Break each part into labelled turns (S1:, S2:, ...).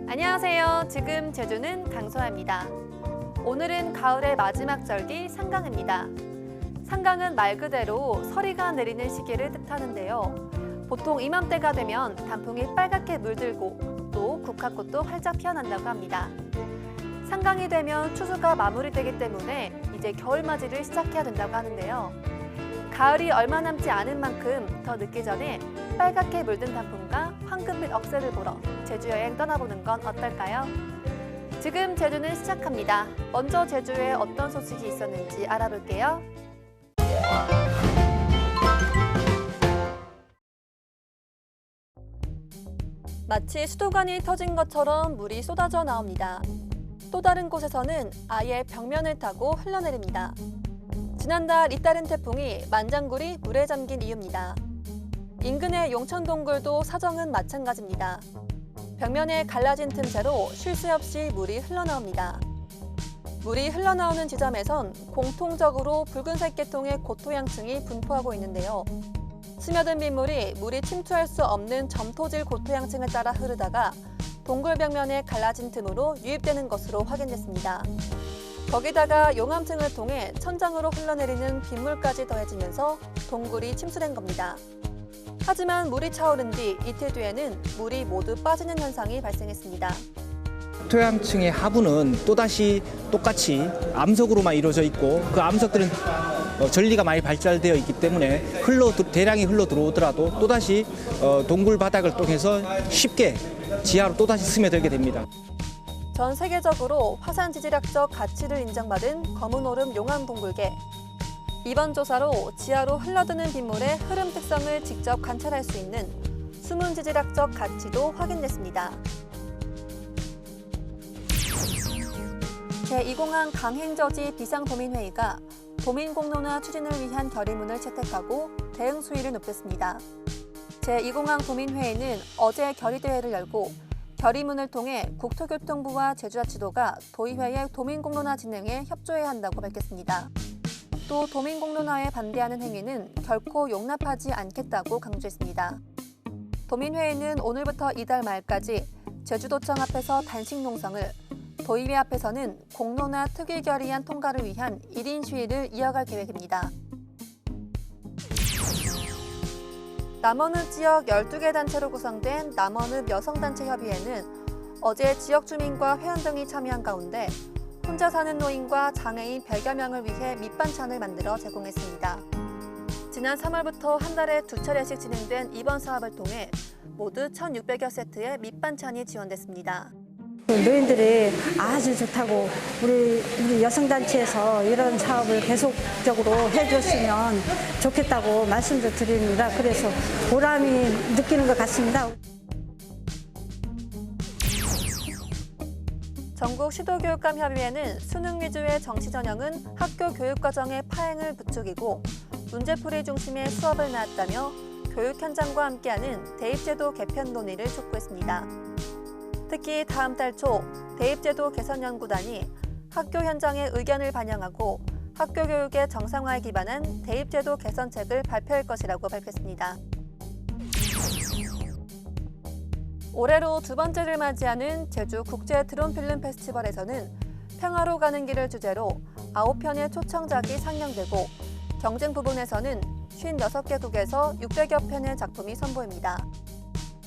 S1: 안녕하세요. 지금 제주는 강소아입니다. 오늘은 가을의 마지막 절기 상강입니다. 상강은 말 그대로 서리가 내리는 시기를 뜻하는데요. 보통 이맘때가 되면 단풍이 빨갛게 물들고 또 국화꽃도 활짝 피어난다고 합니다. 상강이 되면 추수가 마무리되기 때문에 이제 겨울맞이를 시작해야 된다고 하는데요. 가을이 얼마 남지 않은 만큼 더 늦기 전에 빨갛게 물든 단풍과 황금빛 억새를 보러 제주 여행 떠나보는 건 어떨까요? 지금 제주는 시작합니다. 먼저 제주에 어떤 소식이 있었는지 알아볼게요. 마치 수도관이 터진 것처럼 물이 쏟아져 나옵니다. 또 다른 곳에서는 아예 벽면을 타고 흘러내립니다. 지난달 잇따른 태풍이 만장굴이 물에 잠긴 이유입니다. 인근의 용천동굴도 사정은 마찬가지입니다. 벽면에 갈라진 틈새로 쉴 새 없이 물이 흘러나옵니다. 물이 흘러나오는 지점에선 공통적으로 붉은색 계통의 고토양층이 분포하고 있는데요. 스며든 빗물이 물이 침투할 수 없는 점토질 고토양층을 따라 흐르다가 동굴 벽면에 갈라진 틈으로 유입되는 것으로 확인됐습니다. 거기다가 용암층을 통해 천장으로 흘러내리는 빗물까지 더해지면서 동굴이 침수된 겁니다. 하지만 물이 차오른 뒤 이틀 뒤에는 물이 모두 빠지는 현상이 발생했습니다.
S2: 토양층의 하부는 또다시 똑같이 암석으로만 이루어져 있고 그 암석들은 전리가 많이 발달되어 있기 때문에 대량이 흘러 들어오더라도 또다시 동굴 바닥을 통해서 쉽게 지하로 또다시 스며들게 됩니다.
S1: 전 세계적으로 화산 지질학적 가치를 인정받은 검은 오름 용암 동굴계. 이번 조사로 지하로 흘러드는 빗물의 흐름 특성을 직접 관찰할 수 있는 수문 지질학적 가치도 확인됐습니다. 제2공항 강행저지 비상도민회의가 도민공론화 추진을 위한 결의문을 채택하고 대응 수위를 높였습니다. 제2공항 도민회의는 어제 결의대회를 열고 결의문을 통해 국토교통부와 제주자치도가 도의회의 도민공론화 진행에 협조해야 한다고 밝혔습니다. 또 도민공론화에 반대하는 행위는 결코 용납하지 않겠다고 강조했습니다. 도민회의는 오늘부터 이달 말까지 제주도청 앞에서 단식 농성을, 도의회 앞에서는 공론화 특위 결의안 통과를 위한 1인 시위를 이어갈 계획입니다. 남원읍 지역 12개 단체로 구성된 남원읍 여성단체협의회는 어제 지역 주민과 회원 등이 참여한 가운데 혼자 사는 노인과 장애인 100여 명을 위해 밑반찬을 만들어 제공했습니다. 지난 3월부터 한 달에 2차례씩 진행된 이번 사업을 통해 모두 1,600여 세트의 밑반찬이 지원됐습니다.
S3: 노인들이 아주 좋다고 우리 여성단체에서 이런 사업을 계속적으로 해줬으면 좋겠다고 말씀도 드립니다. 그래서 보람이 느끼는 것 같습니다.
S1: 전국 시도교육감협의회는 수능 위주의 정시 전형은 학교 교육과정의 파행을 부추기고 문제풀이 중심의 수업을 낳았다며 교육 현장과 함께하는 대입제도 개편 논의를 촉구했습니다. 특히 다음 달 초 대입제도 개선연구단이 학교 현장의 의견을 반영하고 학교 교육의 정상화에 기반한 대입제도 개선책을 발표할 것이라고 밝혔습니다. 올해로 두 번째를 맞이하는 제주 국제 드론 필름 페스티벌에서는 평화로 가는 길을 주제로 9편의 초청작이 상영되고 경쟁 부분에서는 56개국에서 600여 편의 작품이 선보입니다.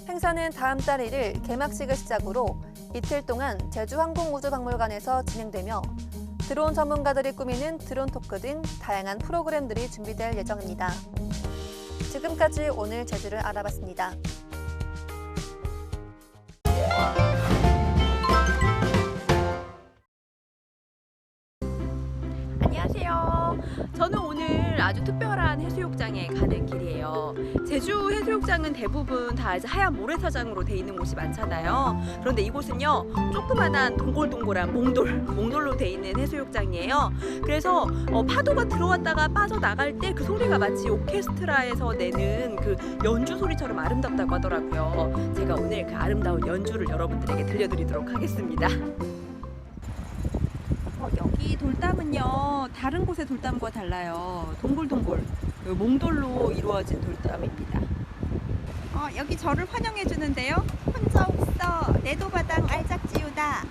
S1: 행사는 다음 달 1일 개막식을 시작으로 이틀 동안 제주항공우주박물관에서 진행되며 드론 전문가들이 꾸미는 드론 토크 등 다양한 프로그램들이 준비될 예정입니다. 지금까지 오늘 제주를 알아봤습니다.
S4: 안녕하세요. 저는 오늘 아주 특별한 해수욕장에 가는 길이에요. 제주 해수욕장은 대부분 다 이제 하얀 모래사장으로 돼 있는 곳이 많잖아요. 그런데 이곳은요, 조그만한 동글동글한 몽돌로 돼 있는 해수욕장이에요. 그래서 파도가 들어왔다가 빠져나갈 때 그 소리가 마치 오케스트라에서 내는 그 연주 소리처럼 아름답다고 하더라고요. 제가 오늘 그 아름다운 연주를 여러분들에게 들려드리도록 하겠습니다. 여기 여기 돌담은요, 다른 곳의 돌담과 달라요. 동글동글 몽돌로 이루어진 돌담입니다. 여기 저를 환영해 주는데요. 혼자 없어 내도바당 알작지우다.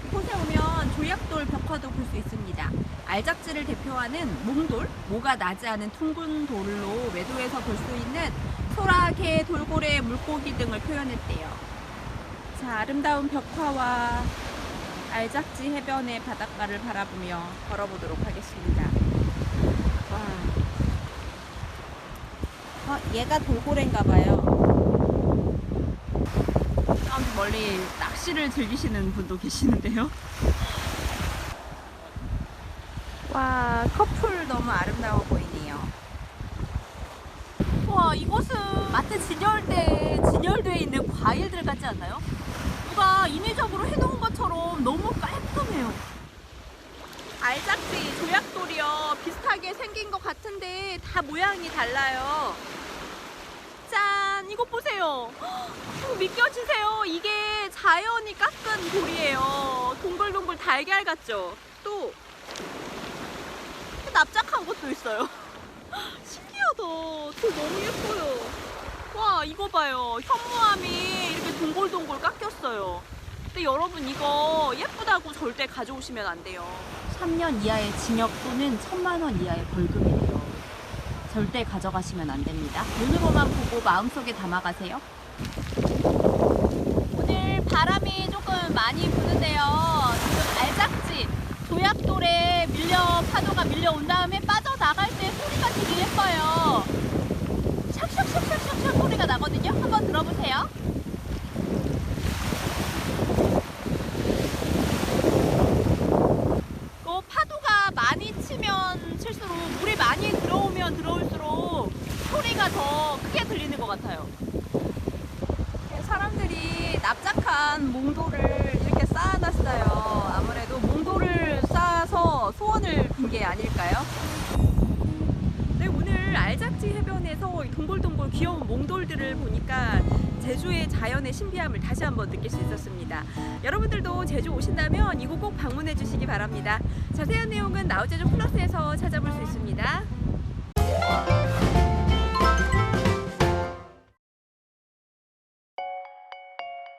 S4: 이곳에 오면 조약돌 벽화도 볼 수 있습니다. 알작지를 대표하는 몽돌, 모가 나지 않은 둥근 돌로 매도에서 볼 수 있는 소라, 개, 돌고래, 물고기 등을 표현했대요. 자, 아름다운 벽화와 알작지 해변의 바닷가를 바라보며 걸어보도록 하겠습니다. 와, 얘가 돌고래인가 봐요. 저기 멀리 낚시를 즐기시는 분도 계시는데요. 와, 커플 너무 아름다워 보이네요. 와, 이곳은 마트 진열대에 있는 과일들 같지 않나요? 누가 인위적으로 해놓은 것처럼 너무 깔끔해요. 알작지, 조약돌이요. 비슷하게 생긴 것 같은데 다 모양이 달라요. 짠! 이것 보세요. 믿겨지세요? 이게 자연이 깎은 돌이에요. 동글동글 달걀 같죠? 또 납작한 것도 있어요. 신기하다. 저 너무 예뻐요. 와, 이거 봐요. 현무암이 이렇게 동글동글 깎였어요. 근데 여러분, 이거 예쁘다고 절대 가져오시면 안 돼요. 3년 이하의 징역 또는 1,000만 원 이하의 벌금이래요. 절대 가져가시면 안 됩니다. 눈으로만 보고 마음속에 담아가세요. 오늘 바람이 조금 많이 부는데요. 지금 알작지, 조약돌에 파도가 밀려온 다음에 빠져나갈 때 소리가 되게 예뻐요. 샥샥샥샥샥 소리가 나거든요. 한번 들어보세요. 파도가 많이 치면 칠수록, 물이 많이 들어오면 들어올수록 소리가 더 크게 들리는 것 같아요. 사람들이 납작한 몽돌을 이렇게 쌓아놨어요. 아무래도 몽돌을 쌓아서 소원을 빈 게 아닐까요? 네, 오늘 알작지 해변에서 동글동글 귀여운 몽돌들을 보니까 제주의 자연의 신비함을 다시 한번 느낄 수 있었습니다. 여러분들도 제주 오신다면 이곳 꼭 방문해 주시기 바랍니다. 자세한 내용은 나우제주 플러스에서 찾아볼 수 있습니다.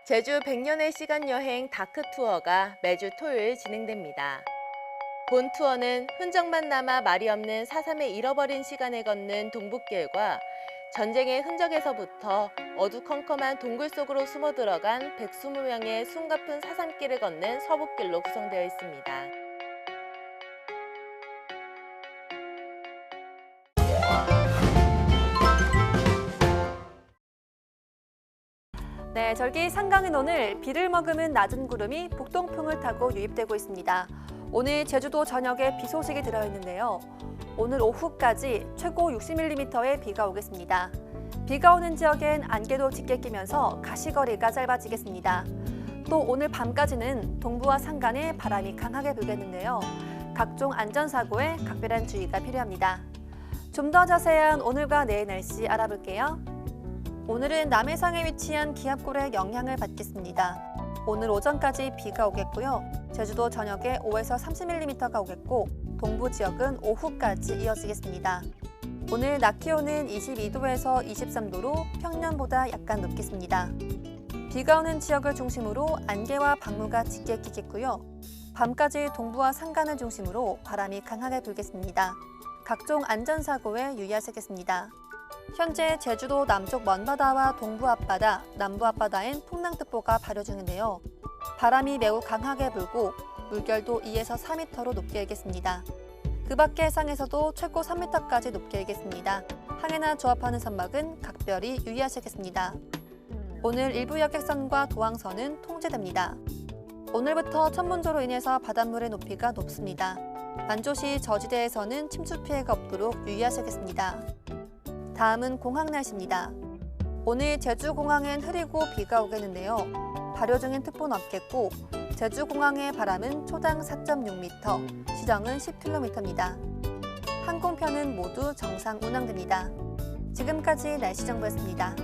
S5: 제주 100년의 시간 여행 다크 투어가 매주 토요일 진행됩니다. 본 투어는 흔적만 남아 말이 없는 4.3의 잃어버린 시간을 걷는 동북길과 전쟁의 흔적에서부터 어두컴컴한 동굴 속으로 숨어 들어간 120명의 숨가쁜 4.3길을 걷는 서북길로 구성되어 있습니다.
S1: 네, 절기 상강은 오늘 비를 머금은 낮은 구름이 북동풍을 타고 유입되고 있습니다. 오늘 제주도 전역에 비 소식이 들어있는데요. 오늘 오후까지 최고 60mm의 비가 오겠습니다. 비가 오는 지역엔 안개도 짙게 끼면서 가시거리가 짧아지겠습니다. 또 오늘 밤까지는 동부와 산간에 바람이 강하게 불겠는데요. 각종 안전사고에 각별한 주의가 필요합니다. 좀 더 자세한 오늘과 내일 날씨 알아볼게요. 오늘은 남해상에 위치한 기압골의 영향을 받겠습니다. 오늘 오전까지 비가 오겠고요. 제주도 전역에 5에서 30mm가 오겠고 동부 지역은 오후까지 이어지겠습니다. 오늘 낮 기온은 22도에서 23도로 평년보다 약간 높겠습니다. 비가 오는 지역을 중심으로 안개와 방무가 짙게 끼겠고요. 밤까지 동부와 산간을 중심으로 바람이 강하게 불겠습니다. 각종 안전사고에 유의하시겠습니다. 현재 제주도 남쪽 먼바다와 동부 앞바다, 남부 앞바다엔 풍랑특보가 발효 중인데요. 바람이 매우 강하게 불고 물결도 2에서 4m로 높게 일겠습니다. 그 밖의 해상에서도 최고 3m까지 높게 일겠습니다. 항해나 조업하는 선박은 각별히 유의하시겠습니다. 오늘 일부 여객선과 도항선은 통제됩니다. 오늘부터 천문조로 인해서 바닷물의 높이가 높습니다. 만조시 저지대에서는 침수 피해가 없도록 유의하시겠습니다. 다음은 공항 날씨입니다. 오늘 제주공항엔 흐리고 비가 오겠는데요. 발효 중인 특보는 없겠고 제주공항의 바람은 초당 4.6m, 시정은 10km입니다. 항공편은 모두 정상 운항됩니다. 지금까지 날씨 정보였습니다.